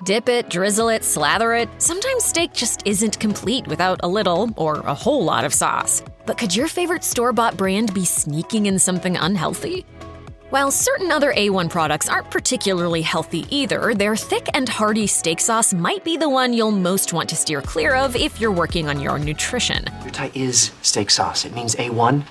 Dip it, drizzle it, slather it. Sometimes steak just isn't complete without a little or a whole lot of sauce. But could your favorite store-bought brand be sneaking in something unhealthy? While certain other A1 products aren't particularly healthy either, their thick and hearty steak sauce might be the one you'll most want to steer clear of if you're working on your nutrition. Your tie is steak sauce. It means A1.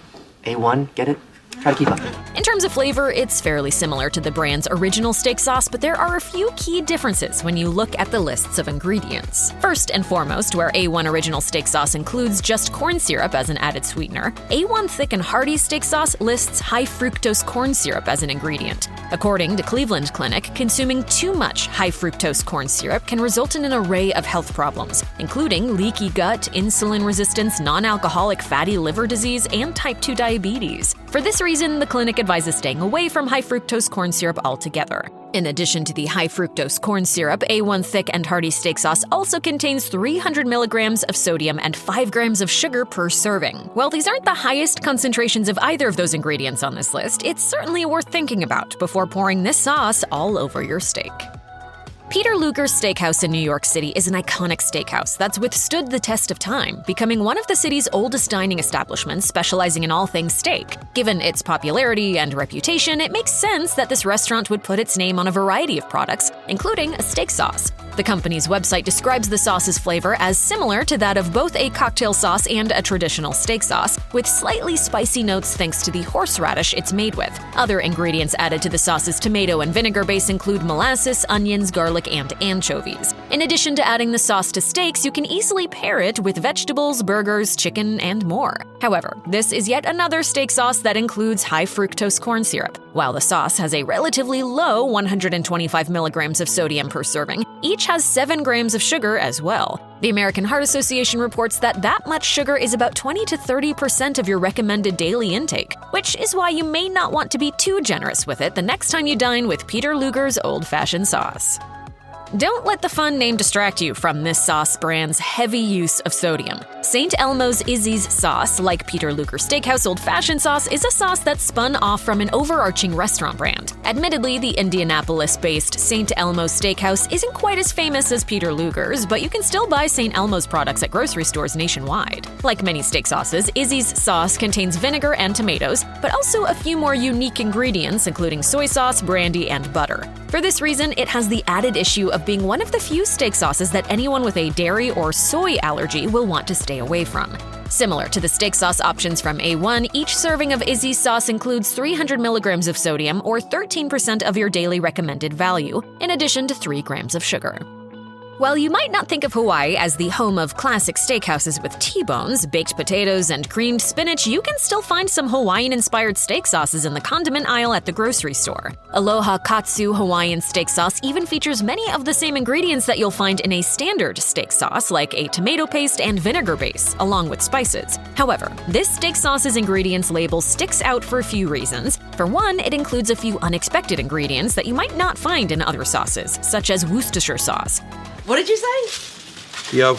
A1, get it? Try to keep up. In terms of flavor, it's fairly similar to the brand's original steak sauce, but there are a few key differences when you look at the lists of ingredients. First and foremost, where A1 original steak sauce includes just corn syrup as an added sweetener, A1 thick and hearty steak sauce lists high fructose corn syrup as an ingredient. According to Cleveland Clinic, consuming too much high fructose corn syrup can result in an array of health problems, including leaky gut, insulin resistance, non-alcoholic fatty liver disease, and type 2 diabetes. For this reason, the clinic advises staying away from high fructose corn syrup altogether. In addition to the high fructose corn syrup, A1 thick and hearty steak sauce also contains 300 milligrams of sodium and 5 grams of sugar per serving. While these aren't the highest concentrations of either of those ingredients on this list, it's certainly worth thinking about before pouring this sauce all over your steak. Peter Luger's Steakhouse in New York City is an iconic steakhouse that's withstood the test of time, becoming one of the city's oldest dining establishments specializing in all things steak. Given its popularity and reputation, it makes sense that this restaurant would put its name on a variety of products, including a steak sauce. The company's website describes the sauce's flavor as similar to that of both a cocktail sauce and a traditional steak sauce, with slightly spicy notes thanks to the horseradish it's made with. Other ingredients added to the sauce's tomato and vinegar base include molasses, onions, garlic, and anchovies. In addition to adding the sauce to steaks, you can easily pair it with vegetables, burgers, chicken, and more. However, this is yet another steak sauce that includes high fructose corn syrup. While the sauce has a relatively low 125 milligrams of sodium per serving, each has 7 grams of sugar as well. The American Heart Association reports that much sugar is about 20 to 30% of your recommended daily intake, which is why you may not want to be too generous with it the next time you dine with Peter Luger's old-fashioned sauce. Don't let the fun name distract you from this sauce brand's heavy use of sodium. St. Elmo's Izzy's sauce, like Peter Luger Steakhouse Old Fashioned sauce, is a sauce that's spun off from an overarching restaurant brand. Admittedly, the Indianapolis-based St. Elmo's Steakhouse isn't quite as famous as Peter Luger's, but you can still buy St. Elmo's products at grocery stores nationwide. Like many steak sauces, Izzy's sauce contains vinegar and tomatoes, but also a few more unique ingredients, including soy sauce, brandy, and butter. For this reason, it has the added issue of being one of the few steak sauces that anyone with a dairy or soy allergy will want to stay away from. Similar to the steak sauce options from A1, each serving of Izzy's sauce includes 300 milligrams of sodium, or 13% of your daily recommended value, in addition to 3 grams of sugar. While you might not think of Hawaii as the home of classic steakhouses with T-bones, baked potatoes, and creamed spinach, you can still find some Hawaiian-inspired steak sauces in the condiment aisle at the grocery store. Aloha Katsu Hawaiian steak sauce even features many of the same ingredients that you'll find in a standard steak sauce, like a tomato paste and vinegar base, along with spices. However, this steak sauce's ingredients label sticks out for a few reasons. For one, it includes a few unexpected ingredients that you might not find in other sauces, such as Worcestershire sauce. What did you say? Yeah,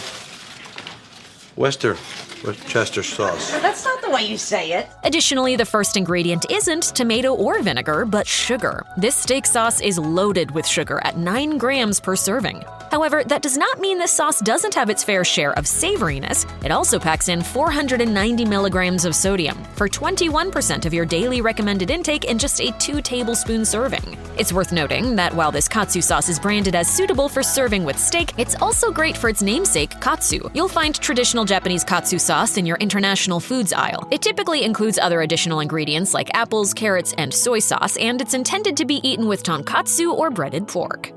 Worcestershire sauce. That's not the way you say it. Additionally, the first ingredient isn't tomato or vinegar, but sugar. This steak sauce is loaded with sugar at 9 grams per serving. However, that does not mean this sauce doesn't have its fair share of savoriness. It also packs in 490 milligrams of sodium, for 21% of your daily recommended intake in just a 2-tablespoon serving. It's worth noting that while this katsu sauce is branded as suitable for serving with steak, it's also great for its namesake, katsu. You'll find traditional Japanese katsu sauce in your international foods aisle. It typically includes other additional ingredients like apples, carrots, and soy sauce, and it's intended to be eaten with tonkatsu or breaded pork.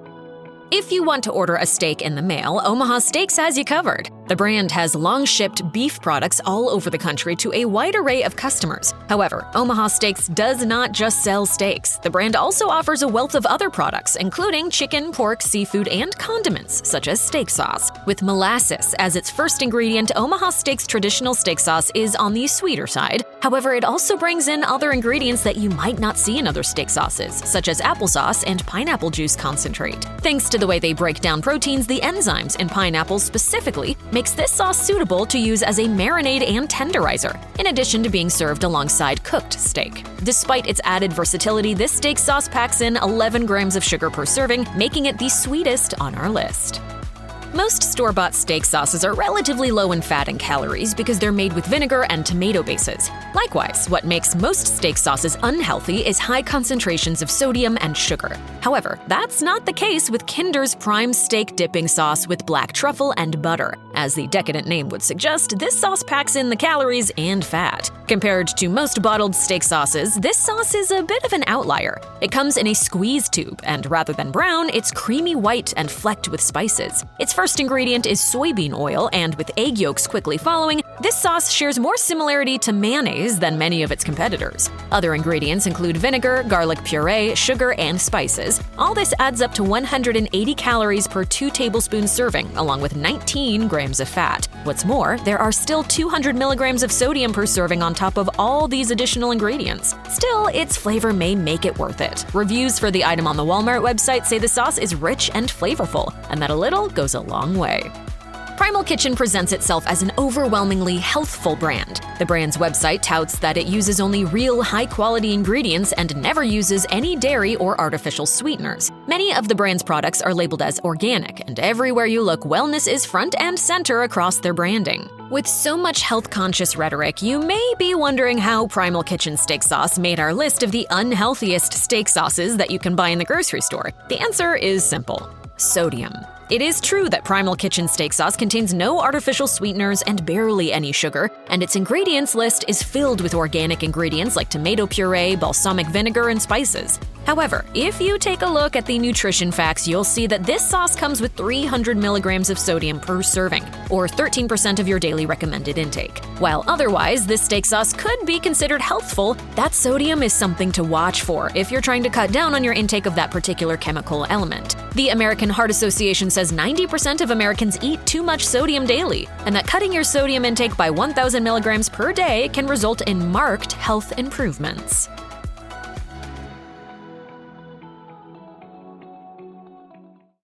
If you want to order a steak in the mail, Omaha Steaks has you covered. The brand has long-shipped beef products all over the country to a wide array of customers. However, Omaha Steaks does not just sell steaks. The brand also offers a wealth of other products, including chicken, pork, seafood, and condiments, such as steak sauce. With molasses as its first ingredient, Omaha Steaks' traditional steak sauce is on the sweeter side. However, it also brings in other ingredients that you might not see in other steak sauces, such as applesauce and pineapple juice concentrate. Thanks to the way they break down proteins, the enzymes in pineapple specifically make makes this sauce suitable to use as a marinade and tenderizer, in addition to being served alongside cooked steak. Despite its added versatility, this steak sauce packs in 11 grams of sugar per serving, making it the sweetest on our list. Most store-bought steak sauces are relatively low in fat and calories because they're made with vinegar and tomato bases. Likewise, what makes most steak sauces unhealthy is high concentrations of sodium and sugar. However, that's not the case with Kinder's Prime Steak Dipping Sauce with black truffle and butter. As the decadent name would suggest, this sauce packs in the calories and fat. Compared to most bottled steak sauces, this sauce is a bit of an outlier. It comes in a squeeze tube, and rather than brown, it's creamy white and flecked with spices. Its first ingredient is soybean oil, and with egg yolks quickly following, this sauce shares more similarity to mayonnaise than many of its competitors. Other ingredients include vinegar, garlic puree, sugar, and spices. All this adds up to 180 calories per 2 tablespoons serving, along with 19 grams of fat. What's more, there are still 200 milligrams of sodium per serving on top of all these additional ingredients. Still, its flavor may make it worth it. Reviews for the item on the Walmart website say the sauce is rich and flavorful, and that a little goes a long way. Primal Kitchen presents itself as an overwhelmingly healthful brand. The brand's website touts that it uses only real, high-quality ingredients and never uses any dairy or artificial sweeteners. Many of the brand's products are labeled as organic, and everywhere you look, wellness is front and center across their branding. With so much health-conscious rhetoric, you may be wondering how Primal Kitchen steak sauce made our list of the unhealthiest steak sauces that you can buy in the grocery store. The answer is simple: sodium. It is true that Primal Kitchen steak sauce contains no artificial sweeteners and barely any sugar, and its ingredients list is filled with organic ingredients like tomato puree, balsamic vinegar, and spices. However, if you take a look at the nutrition facts, you'll see that this sauce comes with 300 milligrams of sodium per serving, or 13% of your daily recommended intake. While otherwise, this steak sauce could be considered healthful, that sodium is something to watch for if you're trying to cut down on your intake of that particular chemical element. The American Heart Association says 90% of Americans eat too much sodium daily, and that cutting your sodium intake by 1,000 milligrams per day can result in marked health improvements.